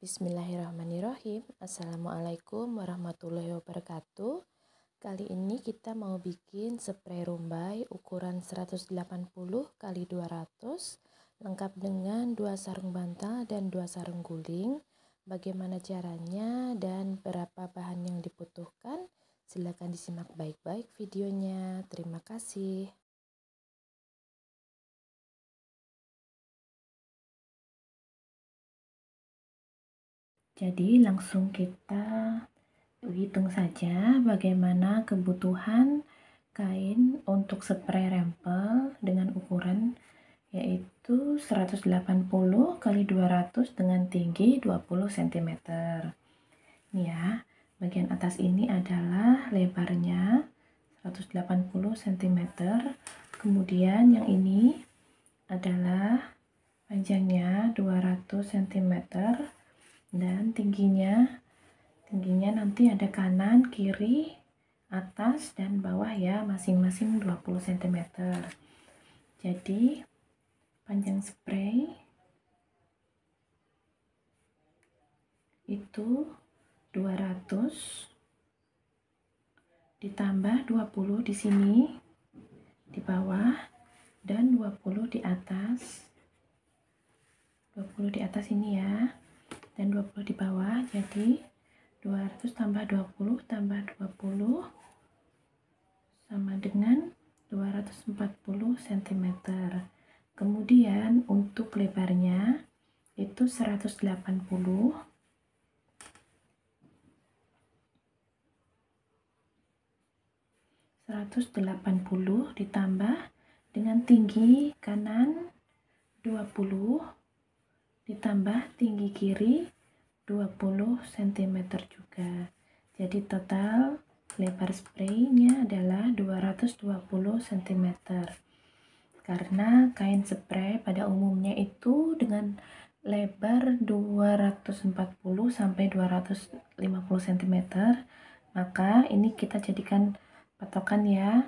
Bismillahirrahmanirrahim. Assalamualaikum warahmatullahi wabarakatuh. Kali ini kita mau bikin spray rumbai ukuran 180 kali 200 lengkap dengan 2 sarung bantal dan 2 sarung guling. Bagaimana caranya dan berapa bahan yang dibutuhkan? Silakan disimak baik-baik videonya. Terima kasih. Jadi langsung kita hitung saja bagaimana kebutuhan kain untuk spray rempel dengan ukuran yaitu 180 kali 200 dengan tinggi 20 cm. Ini ya, bagian atas ini adalah lebarnya 180 cm, kemudian yang ini adalah panjangnya 200 cm dan tingginya nanti ada kanan, kiri, atas, dan bawah ya, masing-masing 20 cm. Jadi panjang spray itu 200 ditambah 20 di sini di bawah dan 20 di atas. 20 di atas ini ya, dan 20 di bawah. Jadi 200 tambah 20 tambah 20 sama dengan 240 cm. Kemudian untuk lebarnya itu 180 ditambah dengan tinggi kanan 20 ditambah tinggi kiri 20 cm juga. Jadi total lebar spraynya adalah 220 cm. Karena kain spray pada umumnya itu dengan lebar 240 sampai 250 cm, maka ini kita jadikan patokan ya.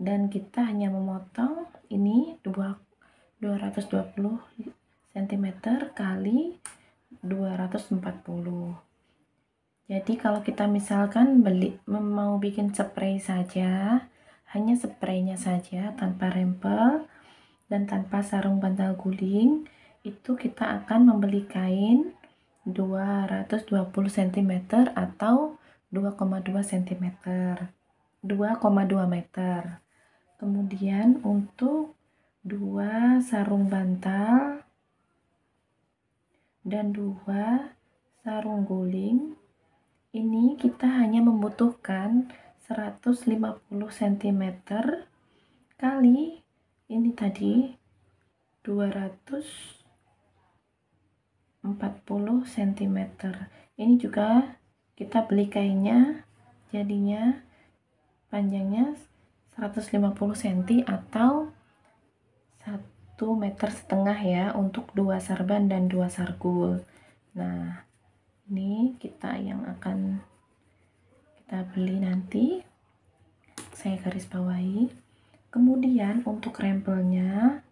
Dan kita hanya memotong ini 220 cm kali 240. Jadi kalau kita misalkan mau bikin spray saja, hanya spraynya saja tanpa rempel dan tanpa sarung bantal guling, itu kita akan membeli kain 220 cm atau 2,2 cm, 2,2 meter. Kemudian untuk 2 sarung bantal dan 2 sarung guling, ini kita hanya membutuhkan 150 cm kali ini tadi 240 cm. Ini juga kita beli kainnya, jadinya panjangnya 150 cm atau 1,5 meter ya untuk 2 sarban dan 2 sargul. Nah, ini kita yang akan kita beli nanti, saya garis bawahi. Kemudian untuk rempelnya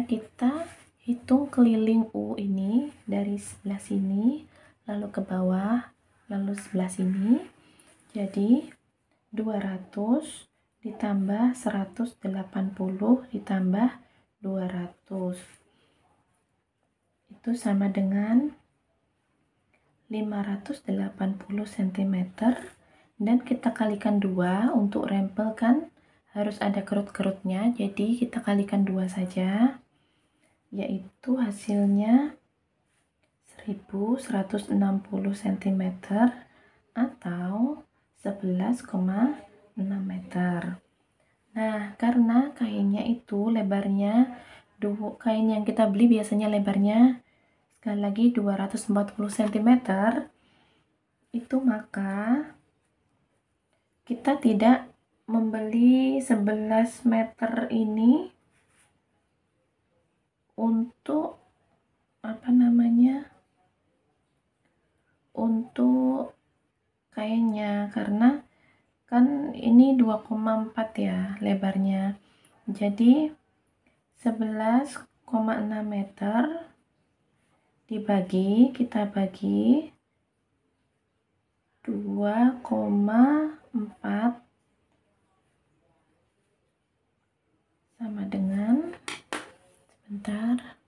kita hitung keliling U ini dari sebelah sini lalu ke bawah lalu sebelah sini. Jadi 200 ditambah 180 ditambah 200 itu sama dengan 580 cm, dan kita kalikan 2. Untuk rempel kan harus ada kerut-kerutnya, jadi kita kalikan 2 saja, yaitu hasilnya 1160 cm atau 11,6 meter. Nah, karena kainnya itu lebarnya, kain yang kita beli biasanya lebarnya sekali lagi 240 cm, itu maka kita tidak membeli 11 meter ini untuk untuk kainnya, karena kan ini 2,4 ya lebarnya, jadi 11,6 meter kita bagi 2,4 sama dengan, sebentar,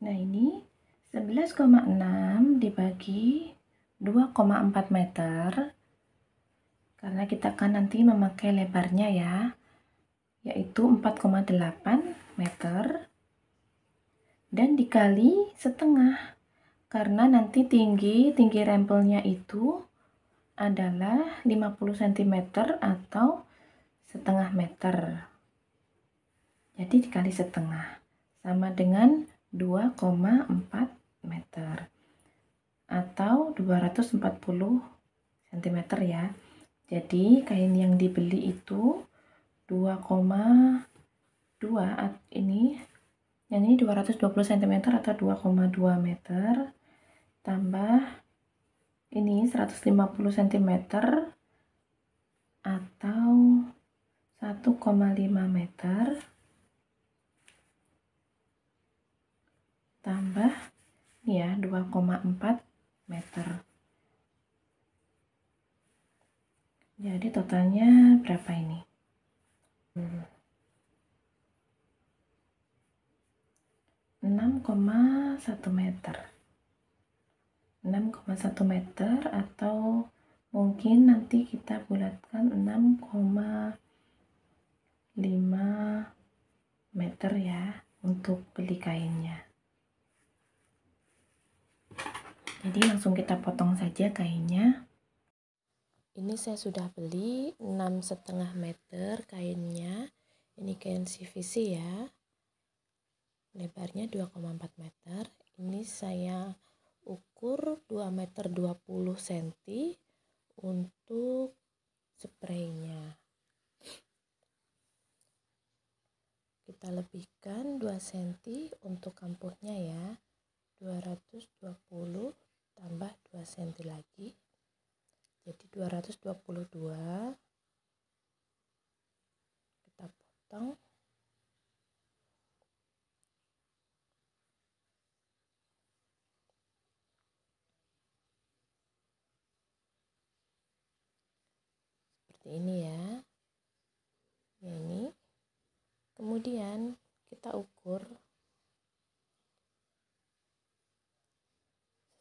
nah ini 11,6 dibagi 2,4 meter, karena kita akan nanti memakai lebarnya ya, yaitu 4,8 meter, dan dikali setengah, karena nanti tinggi rempelnya itu adalah 50 cm atau setengah meter. Jadi dikali setengah sama dengan 2,4 meter atau 240 cm ya. Jadi kain yang dibeli itu 2,2, ini yang ini 220 cm atau 2,2 meter tambah ini 150 cm atau 1,5 meter tambah ini ya 2,4 meter. Jadi totalnya berapa ini? 6,1 meter. 6,1 meter atau mungkin nanti kita bulatkan 6,5 meter ya untuk beli kainnya. Jadi langsung kita potong saja kainnya. Ini saya sudah beli 6,5 meter kainnya. Ini kain CVC ya. Lebarnya 2,4 meter. Ini saya ukur 2 meter 20 cm untuk spraynya. Kita lebihkan 2 cm untuk kampuhnya ya. 220 tambah 2 cm lagi. Jadi 222. Kita potong. Seperti ini ya. Ini. Kemudian kita ukur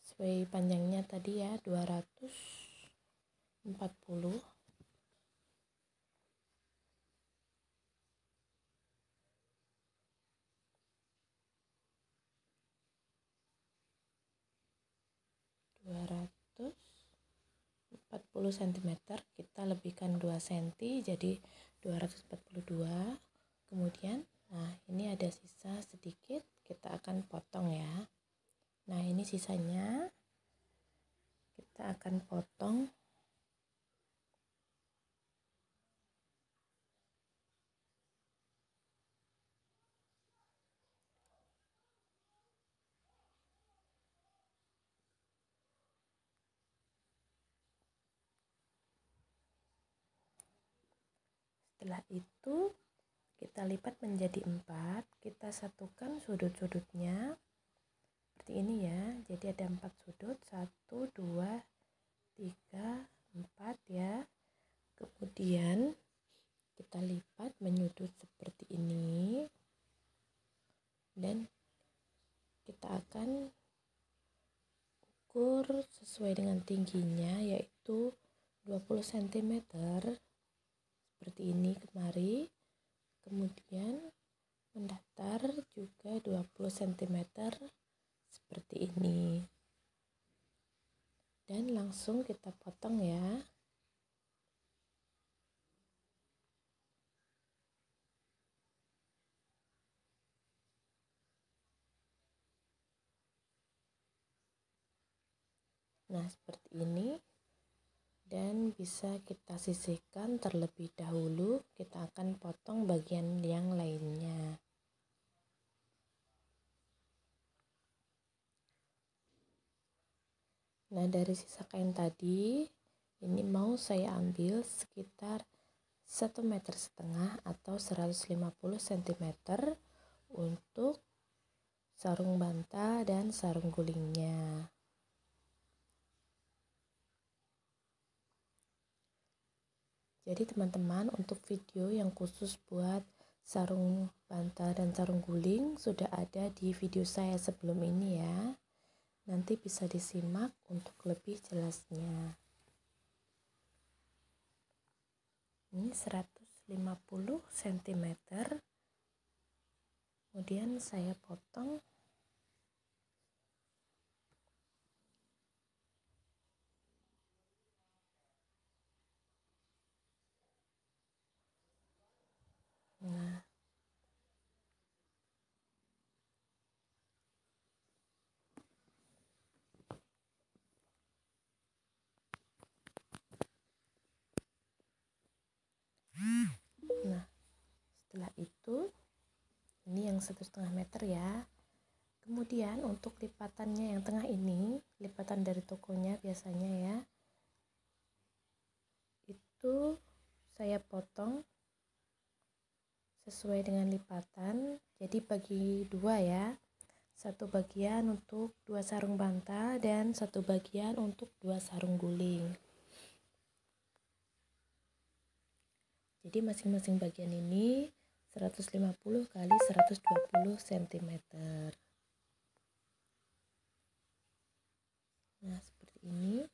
sesuai panjangnya tadi ya, 240. cm, kita lebihkan 2 cm jadi 242. Kemudian nah ini ada sisa sedikit, kita akan potong ya. Nah ini sisanya kita akan potong. Setelah itu kita lipat menjadi 4, kita satukan sudut-sudutnya seperti ini ya. Jadi ada 4 sudut, 1, 2, 3, 4 ya. Kemudian kita lipat menyudut seperti ini dan kita akan ukur sesuai dengan tingginya, yaitu 20 cm seperti ini kemari. Kemudian mendatar juga 20 cm seperti ini, dan langsung kita potong ya. Nah seperti ini, dan bisa kita sisihkan terlebih dahulu. Kita akan potong bagian yang lainnya. Nah dari sisa kain tadi, ini mau saya ambil sekitar 1,5 meter atau 150 cm untuk sarung bantal dan sarung gulingnya. Jadi teman-teman, untuk video yang khusus buat sarung bantal dan sarung guling sudah ada di video saya sebelum ini ya. Nanti bisa disimak untuk lebih jelasnya. Ini 150 cm. Kemudian saya potong nah setelah itu ini yang 1,5 meter ya. Kemudian untuk lipatannya yang tengah ini, lipatan dari tokonya biasanya ya, itu saya potong sesuai dengan lipatan, jadi bagi dua ya, satu bagian untuk 2 sarung bantal dan satu bagian untuk 2 sarung guling. Jadi masing-masing bagian ini 150 kali 120 cm. Nah, seperti ini.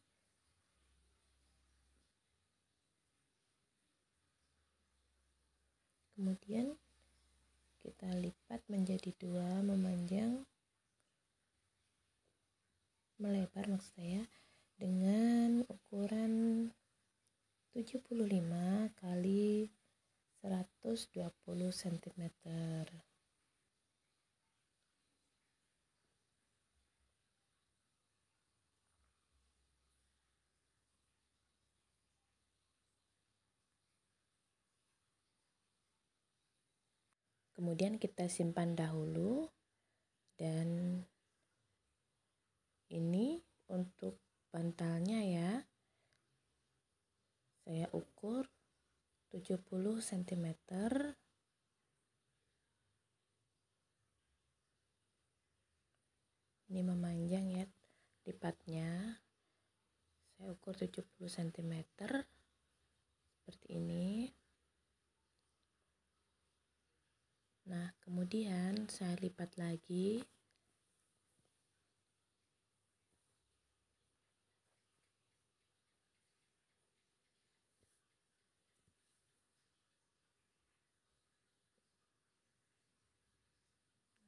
Kemudian kita lipat menjadi 2, melebar maksud saya, dengan ukuran 75 kali 120 cm. Kemudian kita simpan dahulu, dan ini untuk bantalnya ya, saya ukur 70 cm. Ini memanjang ya lipatnya, saya ukur 70 cm seperti ini. Nah, kemudian saya lipat lagi.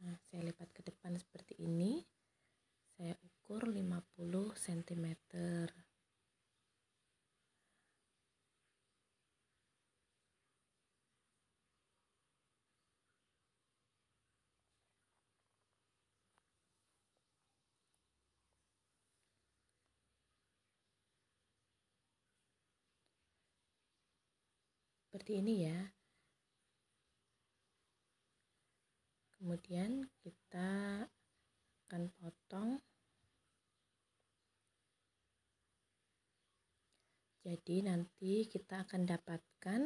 Nah, saya lipat ke depan seperti ini. Saya ukur 50 cm. Seperti ini ya. Kemudian kita akan potong. Jadi nanti kita akan dapatkan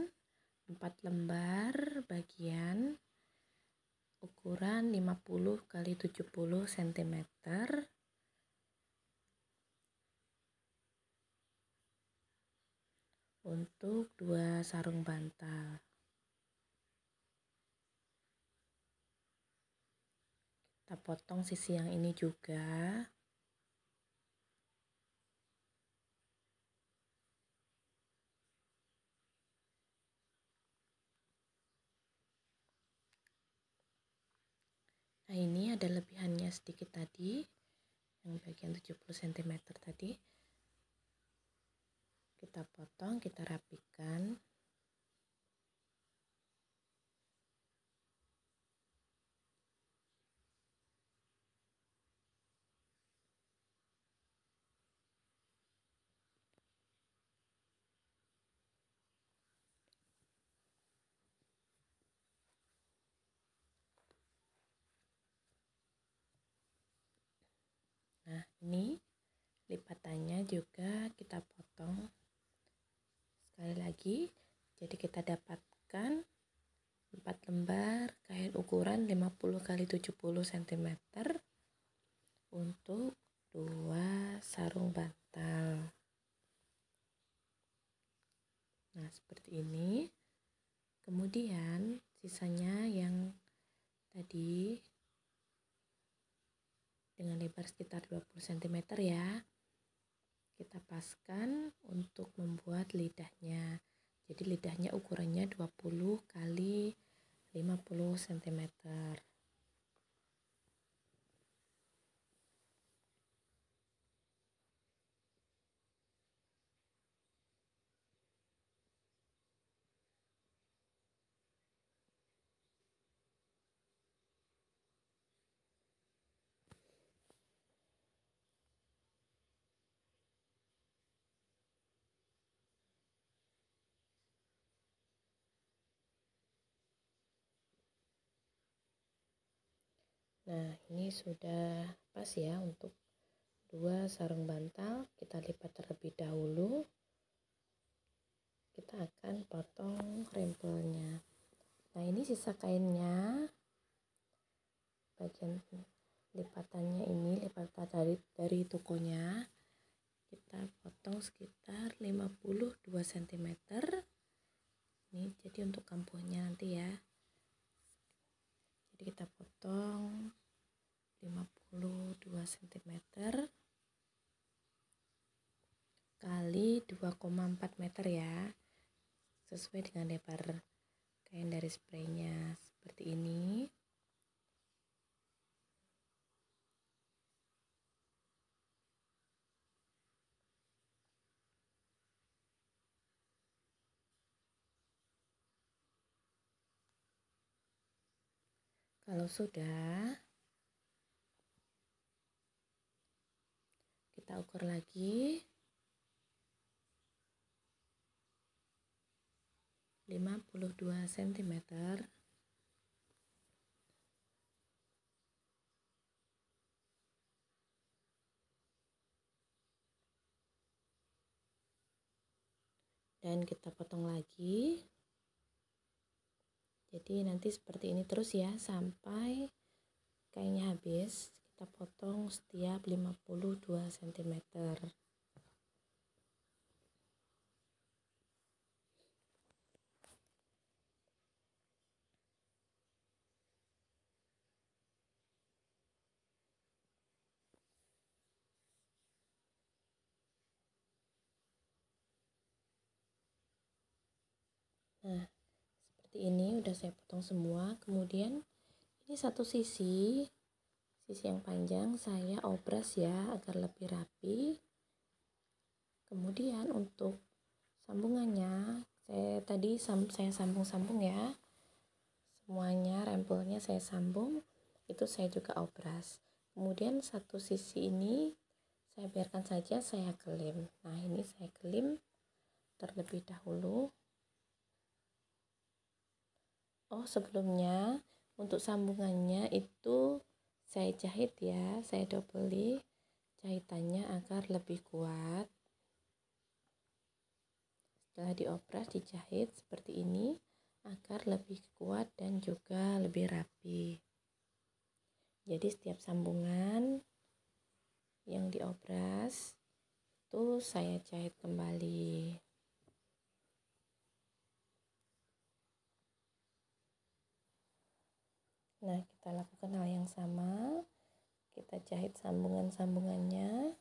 4 lembar bagian ukuran 50 kali 70 cm untuk 2 sarung bantal. Kita potong sisi yang ini juga. Nah, ini ada lebihannya sedikit tadi, yang bagian 70 cm tadi. Kita potong, kita rapikan. Nah, ini lipatannya juga kita potong sekali lagi. Jadi kita dapatkan 4 lembar kain ukuran 50 x 70 cm untuk 2 sarung bantal. Nah, seperti ini. Kemudian sisanya yang tadi dengan lebar sekitar 20 cm ya, kita paskan untuk membuat lidahnya. Jadi lidahnya ukurannya 20 x 50 cm. Nah, ini sudah pas ya untuk 2 sarung bantal. Kita lipat terlebih dahulu. Kita akan potong rempelnya. Nah, ini sisa kainnya, bagian lipatannya ini, lipatan dari tokonya, kita potong sekitar 52 cm. Ini jadi untuk kampuhnya nanti ya. Jadi kita potong 52 cm kali 2,4 meter ya, sesuai dengan lebar kain dari spraynya seperti ini. Kalau sudah, kita ukur lagi 52 cm. Dan kita potong lagi. Jadi nanti seperti ini terus ya sampai kainnya habis. Kita potong setiap 52 cm. Nah, seperti ini udah saya potong semua. Kemudian ini satu sisi yang panjang saya obras ya agar lebih rapi. Kemudian untuk sambungannya saya sambung-sambung ya. Semuanya rempelnya saya sambung, itu saya juga obras. Kemudian satu sisi ini saya biarkan saja, saya kelem. Nah, ini saya kelem terlebih dahulu. Oh, sebelumnya untuk sambungannya itu saya jahit ya, saya dobeli jahitannya agar lebih kuat. Setelah diopras, dijahit seperti ini agar lebih kuat dan juga lebih rapi. Jadi setiap sambungan yang diopras itu saya jahit kembali. Nah, kita lakukan hal yang sama. Kita jahit sambungan-sambungannya.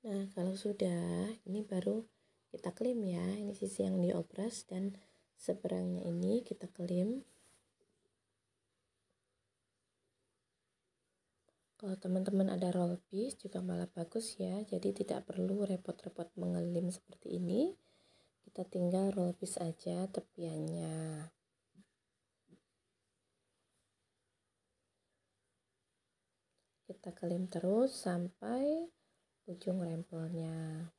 Nah, kalau sudah, ini baru kita klem ya. Ini sisi yang diopras dan seberangnya ini kita klem. Kalau teman-teman ada roll piece juga malah bagus ya. Jadi tidak perlu repot-repot mengelim seperti ini. Kita tinggal roll piece aja tepiannya. Kita klem terus sampai ujung rempelnya.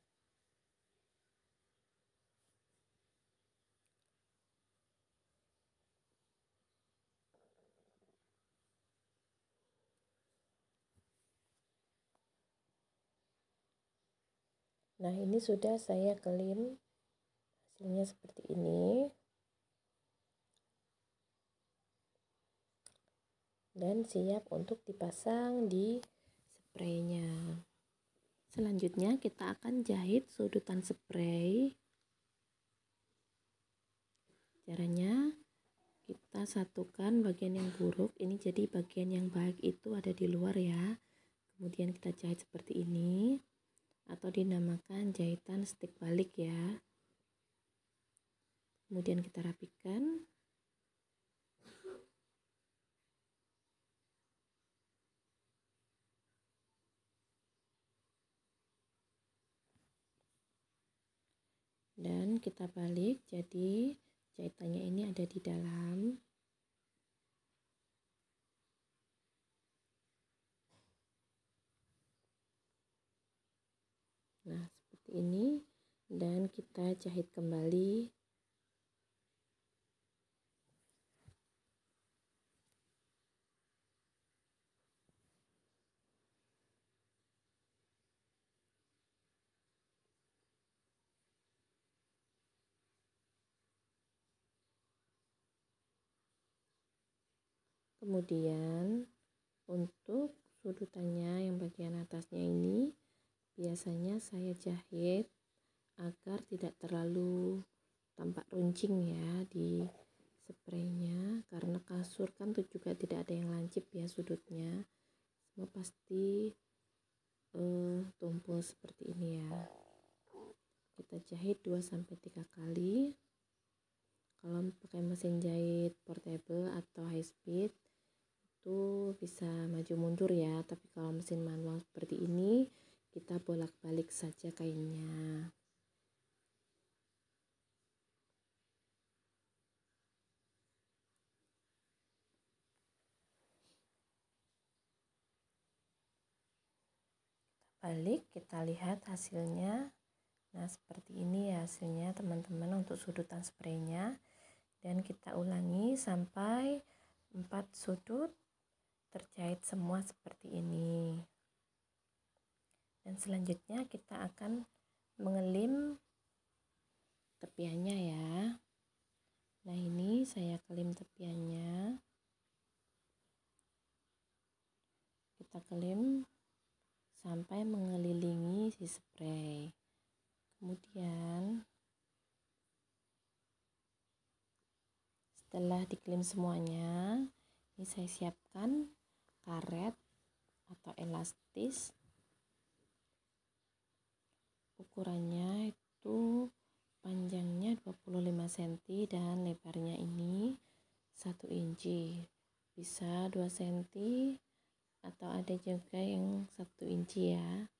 Nah, ini sudah saya kelim, hasilnya seperti ini. Dan siap untuk dipasang di spraynya. Selanjutnya kita akan jahit sudutan spray. Caranya kita satukan bagian yang buruk ini, jadi bagian yang baik itu ada di luar ya. Kemudian kita jahit seperti ini, atau dinamakan jahitan stik balik ya. Kemudian kita rapikan. Dan kita balik, jadi jahitannya ini ada di dalam. Nah, seperti ini. Dan kita jahit kembali. Kemudian untuk sudutannya yang bagian atasnya ini biasanya saya jahit agar tidak terlalu tampak runcing ya di spraynya, karena kasur kan tuh juga tidak ada yang lancip ya sudutnya, semua pasti tumpul seperti ini ya. Kita jahit 2-3 kali. Kalau pakai mesin jahit portable atau high speed itu bisa maju mundur ya, tapi kalau mesin manual seperti ini kita bolak-balik saja kainnya. Balik, kita lihat hasilnya. Nah, seperti ini ya hasilnya teman-teman untuk sudutan spraynya. Dan kita ulangi sampai 4 sudut terjahit semua seperti ini. Dan selanjutnya kita akan mengelim tepiannya ya. Nah, ini saya kelim tepiannya. Kita kelim sampai mengelilingi si spray. Kemudian setelah dikilim semuanya, ini saya siapkan karet atau elastis. Ukurannya itu panjangnya 25 cm dan lebarnya ini 1 inci. Bisa 2 cm atau ada juga yang 1 inci ya.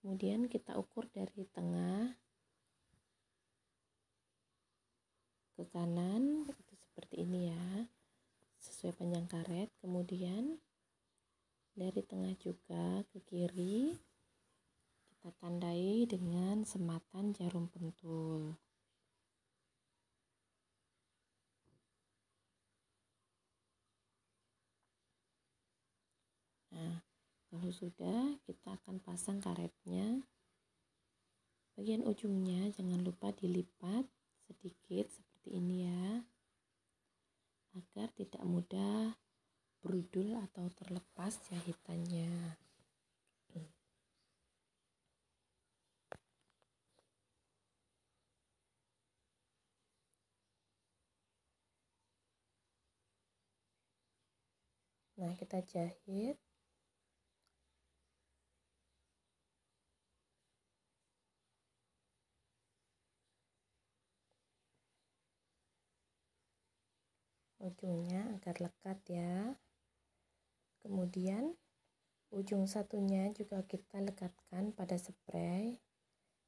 Kemudian kita ukur dari tengah ke kanan itu seperti ini ya, sesuai panjang karet. Kemudian dari tengah juga ke kiri kita tandai dengan sematan jarum pentul. Nah, kalau sudah, kita akan pasang karetnya. Bagian ujungnya jangan lupa dilipat sedikit seperti ini ya, agar tidak mudah brudul atau terlepas jahitannya. Nah, kita jahit. Ujungnya agar lekat ya. Kemudian ujung satunya juga kita lekatkan pada spray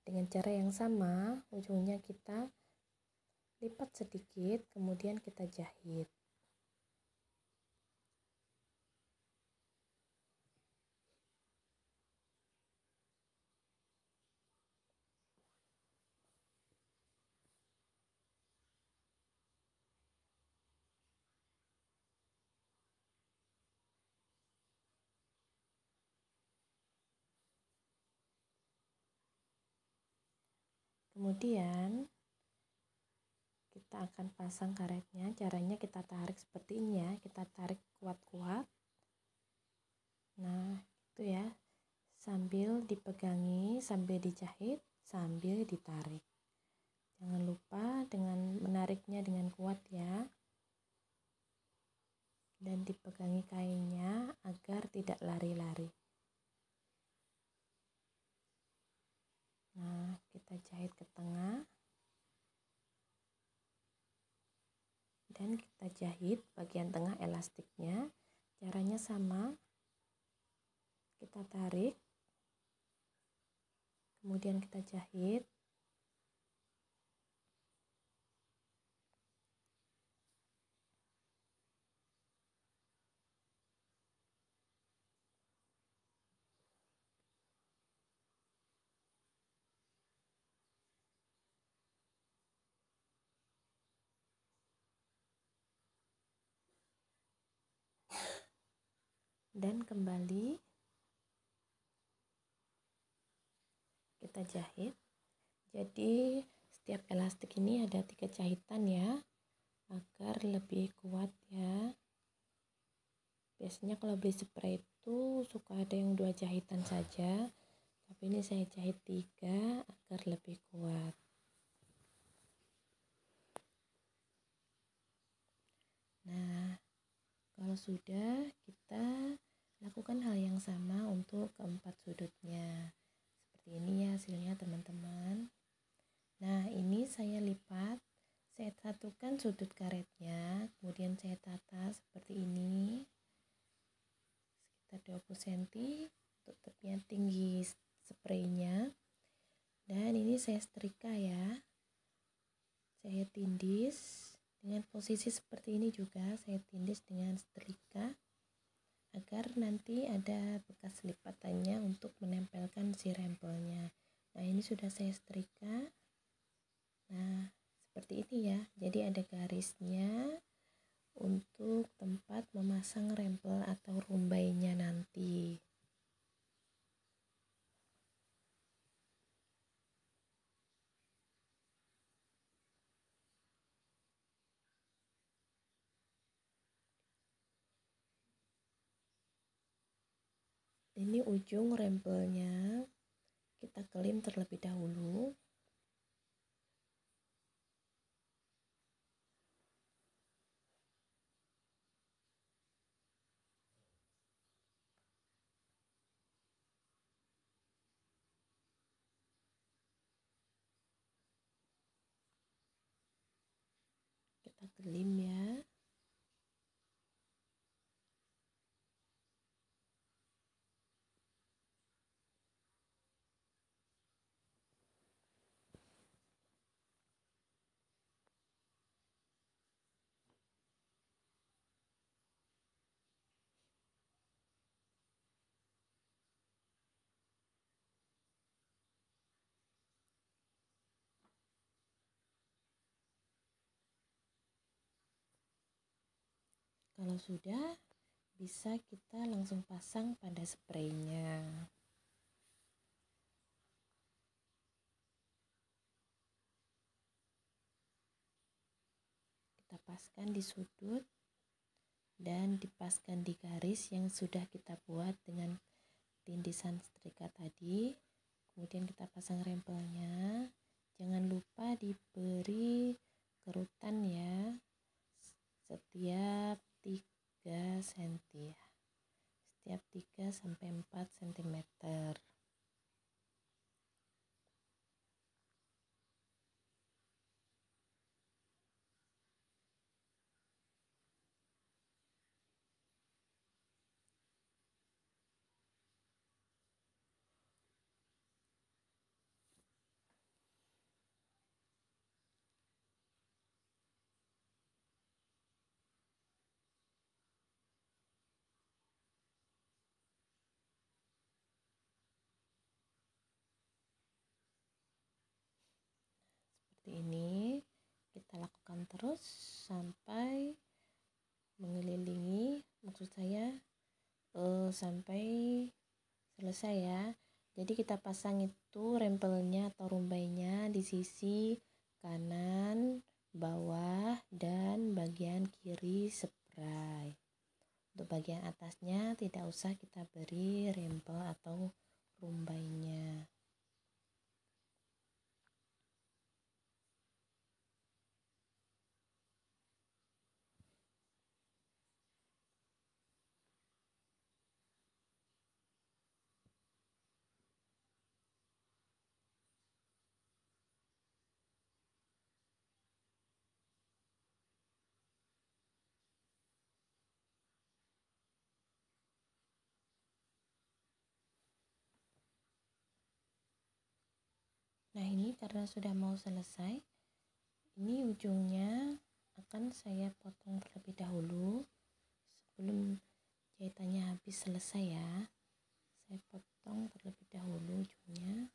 dengan cara yang sama. Ujungnya kita lipat sedikit, kemudian kita jahit. Kemudian kita akan pasang karetnya. Caranya kita tarik seperti ini ya, kita tarik kuat-kuat. Nah, itu ya, sambil dipegangi, sambil dijahit, sambil ditarik. Jangan lupa dengan menariknya dengan kuat ya. Dan dipegangi kainnya agar tidak lari-lari. Nah, kita jahit ke tengah. Dan kita jahit bagian tengah elastiknya. Caranya sama. Kita tarik. Kemudian kita jahit. Dan kembali kita jahit. Jadi setiap elastik ini ada 3 jahitan ya, agar lebih kuat ya. Biasanya kalau beli spray itu suka ada yang 2 jahitan saja, tapi ini saya jahit 3 agar lebih kuat. Nah, kalau sudah, kita lakukan hal yang sama untuk keempat sudutnya. Seperti ini ya hasilnya teman-teman. Nah, ini saya lipat, saya satukan sudut karetnya, kemudian saya tata seperti ini, sekitar 20 cm untuk tepian tinggi spraynya. Dan ini saya setrika ya, saya tindis dengan posisi seperti ini juga, saya tindis dengan setrika agar nanti ada bekas lipatannya untuk menempelkan si rempelnya. Nah, ini sudah saya setrika. Nah, seperti ini ya, jadi ada garisnya untuk tempat memasang rempel atau rumbainya nanti. Ini ujung rempelnya kita kelim terlebih dahulu. Kita kelim ya. Kalau sudah, bisa kita langsung pasang pada spraynya. Kita paskan di sudut dan dipaskan di garis yang sudah kita buat dengan tindisan setrika tadi. Kemudian kita pasang rempelnya. Jangan lupa diberi kerutan ya, setiap 3 cm ya. Setiap 3 sampai 4 cm. Seperti ini kita lakukan terus sampai mengelilingi, maksud saya sampai selesai ya. Jadi kita pasang itu rempelnya atau rumbainya di sisi kanan, bawah, dan bagian kiri spray. Untuk bagian atasnya tidak usah kita beri rempel atau rumbainya. Nah, ini karena sudah mau selesai, ini ujungnya akan saya potong terlebih dahulu sebelum jahitannya habis selesai ya. Saya potong terlebih dahulu ujungnya.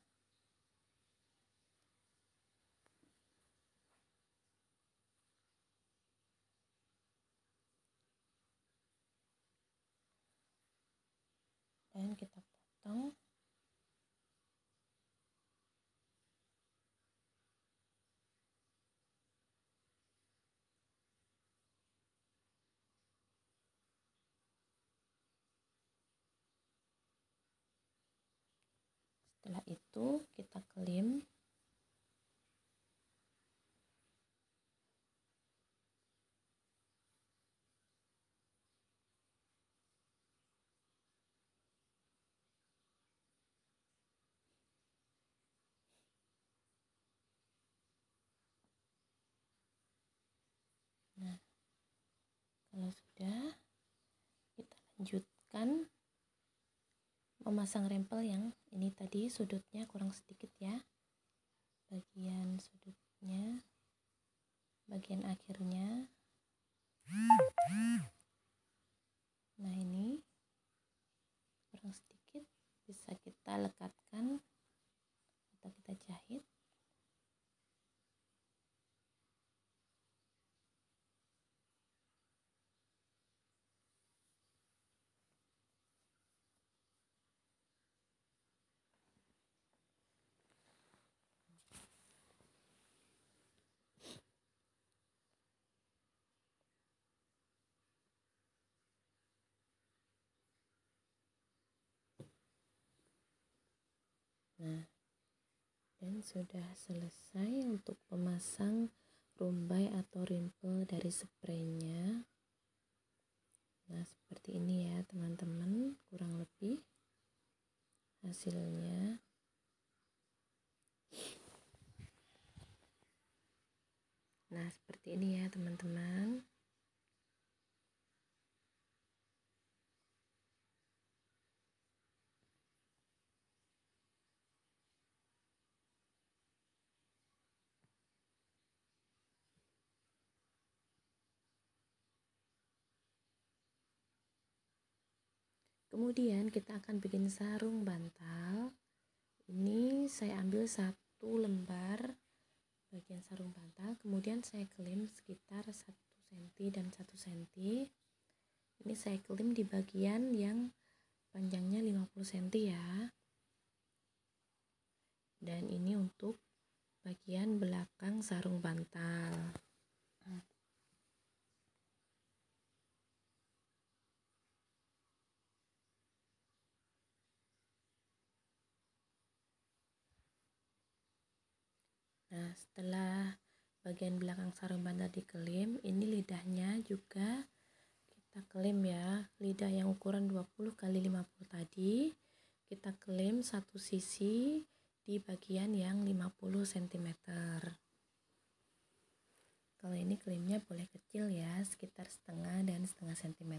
Dan kita potong. Setelah itu kita kelim. Nah, kalau sudah, kita lanjutkan memasang rempel yang ini tadi sudutnya kurang sedikit ya. Bagian sudutnya, bagian akhirnya. Nah, ini kurang sedikit, bisa kita lekatkan atau kita jahit. Nah, dan sudah selesai untuk memasang rumbai atau rimpel dari spraynya. Nah, seperti ini ya teman-teman, kurang lebih hasilnya. Nah, seperti ini ya teman-teman. Kemudian kita akan bikin sarung bantal. Ini saya ambil 1 lembar bagian sarung bantal, kemudian saya kelim sekitar 1 cm dan 1 cm. Ini saya kelim di bagian yang panjangnya 50 cm ya. Dan ini untuk bagian belakang sarung bantal. Nah, setelah bagian belakang sarung bantal dikelim, ini lidahnya juga kita kelim ya. Lidah yang ukuran 20 x 50 tadi kita kelim satu sisi di bagian yang 50 cm. Kalau ini kelimnya boleh kecil ya, sekitar setengah dan setengah cm.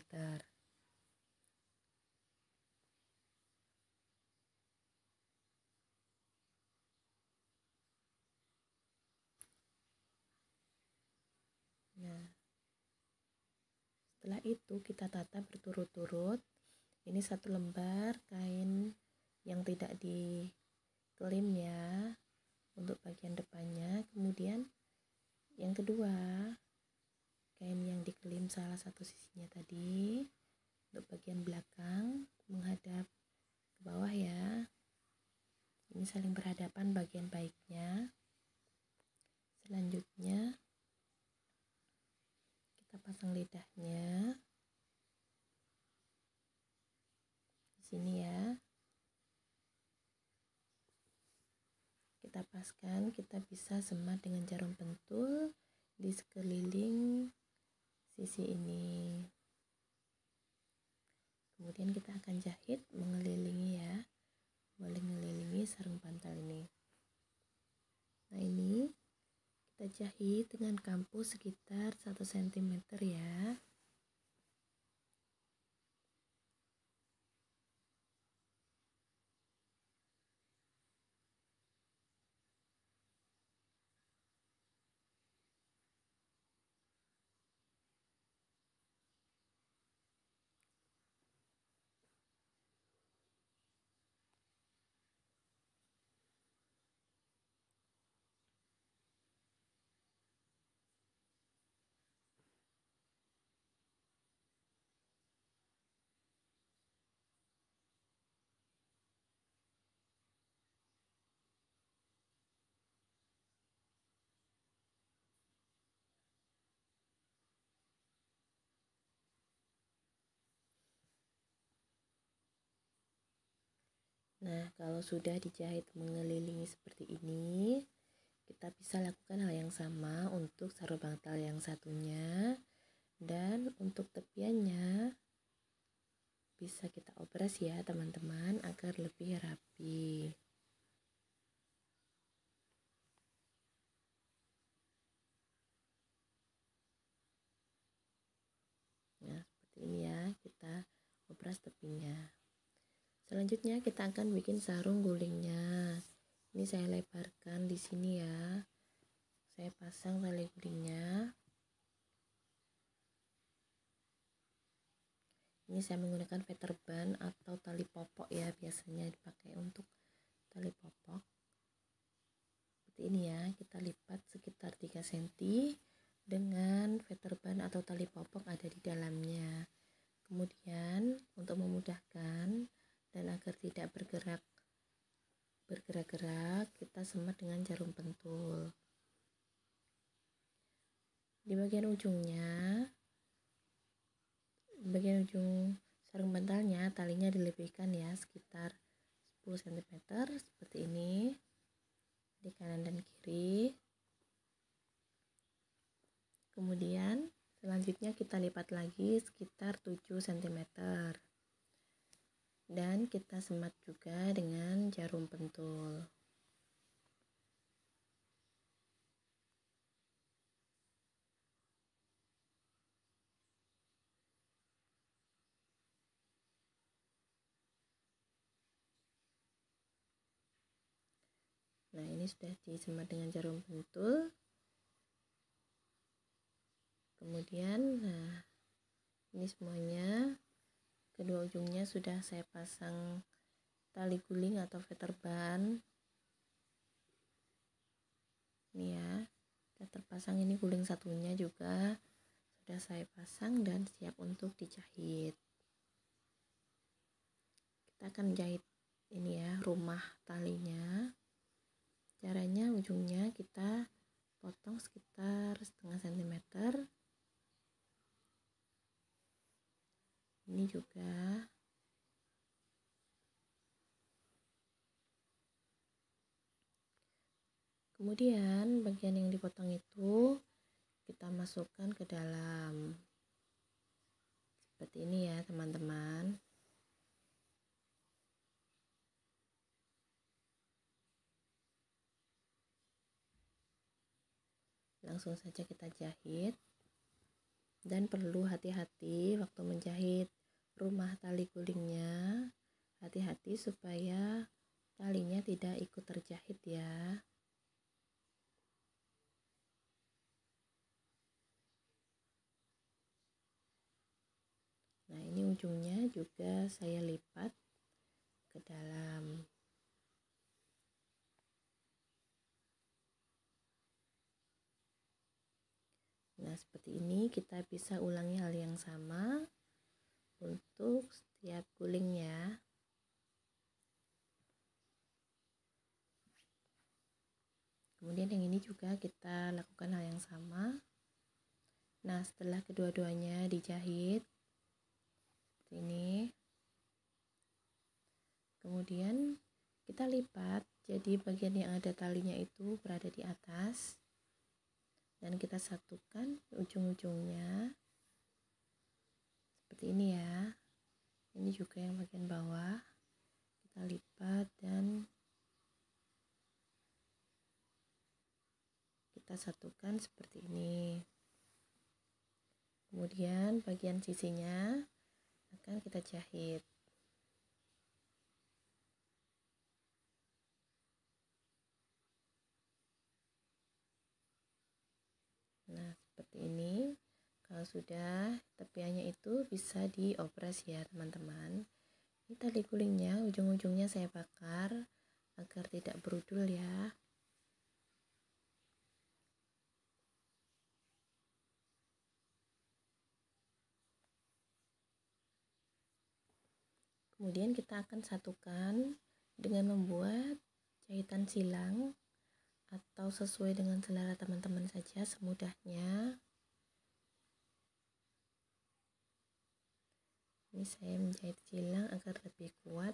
Nah, setelah itu kita tata berturut-turut. Ini 1 lembar kain yang tidak dikelim ya untuk bagian depannya. Kemudian yang kedua, kain yang dikelim salah satu sisinya tadi untuk bagian belakang menghadap ke bawah ya. saling berhadapan bagian baiknya. Selanjutnya kita pasang lidahnya di sini ya. Kita paskan, kita bisa semat dengan jarum pentul di sekeliling sisi ini. Kemudian kita akan jahit mengelilingi ya, mengelilingi sarung bantal ini. Nah ini kita jahit dengan kampu sekitar 1 cm ya. Nah, kalau sudah dijahit mengelilingi seperti ini, kita bisa lakukan hal yang sama untuk sarung bantal yang satunya, dan untuk tepiannya bisa kita obras ya teman-teman agar lebih rapi. Nah, seperti ini ya, kita obras tepinya. Selanjutnya kita akan bikin sarung gulingnya. Ini saya lebarkan di sini ya. Saya pasang tali gulingnya. Ini saya menggunakan featherban atau tali popok ya, biasanya dipakai untuk tali popok. Seperti ini ya, kita lipat sekitar 3 cm dengan featherban atau tali popok ada di dalamnya. Kemudian untuk memudahkan dan agar tidak bergerak-gerak, kita semat dengan jarum pentul. Di bagian ujung sarung bantalnya, talinya dilebihkan ya sekitar 10 cm seperti ini di kanan dan kiri. Kemudian selanjutnya kita lipat lagi sekitar 7 cm dan kita semat juga dengan jarum pentul. Nah, ini sudah disemat dengan jarum pentul. Kemudian, nah, ini semuanya, kedua ujungnya sudah saya pasang tali guling atau featherban. Ini ya, sudah terpasang. Ini guling satunya juga sudah saya pasang dan siap untuk dijahit. Kita akan jahit ini ya, rumah talinya. Caranya ujungnya kita potong sekitar setengah cm. Ini juga. Kemudian bagian yang dipotong itu kita masukkan ke dalam. Seperti ini ya teman-teman. Langsung saja kita jahit, dan perlu hati-hati waktu menjahit rumah tali gulingnya. Hati-hati supaya talinya tidak ikut terjahit ya. Nah, ini ujungnya juga saya lipat ke dalam. Nah, seperti ini kita bisa ulangi hal yang sama untuk setiap gulingnya. juga kita lakukan hal yang sama. Nah, setelah kedua-duanya dijahit seperti ini, kemudian kita lipat, jadi bagian yang ada talinya itu berada di atas, dan kita satukan ujung-ujungnya seperti ini ya. Ini juga yang bagian bawah kita lipat dan kita satukan seperti ini. Kemudian bagian sisinya akan kita jahit. Nah, seperti ini. Kalau sudah, tepiannya itu bisa diopres ya teman-teman. Ini tali gulingnya, ujung-ujungnya saya bakar agar tidak berudul ya. Kemudian kita akan satukan dengan membuat jahitan silang atau sesuai dengan selera teman-teman saja semudahnya. Ini saya menjahit silang agar lebih kuat.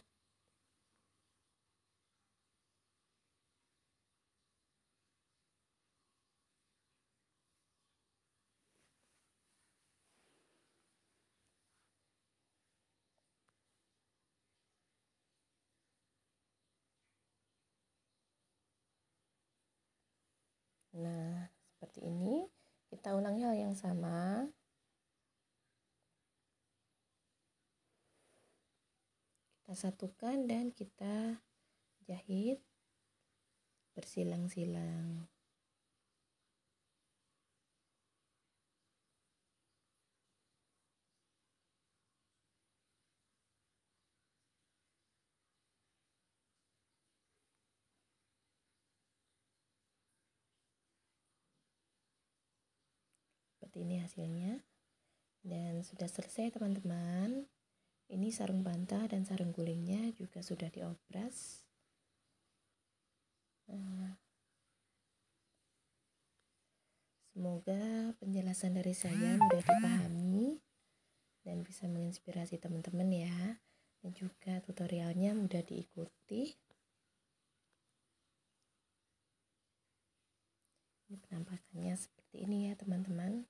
Nah, seperti ini. Kita ulangi hal yang sama. Kita satukan dan kita jahit bersilang-silang. Seperti ini hasilnya. Dan sudah selesai teman-teman. Ini sarung bantal dan sarung gulingnya juga sudah diopres. Semoga penjelasan dari saya mudah dipahami dan bisa menginspirasi teman-teman ya. Dan juga tutorialnya mudah diikuti. Ini penampakannya seperti ini ya teman-teman.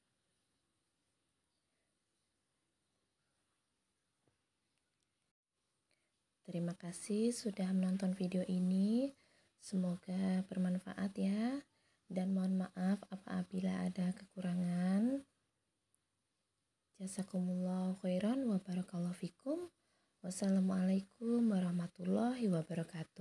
Terima kasih sudah menonton video ini. Semoga bermanfaat ya. Dan mohon maaf apabila ada kekurangan. Jazakumullahu khairan wa barakallahu fikum. Wassalamualaikum warahmatullahi wabarakatuh.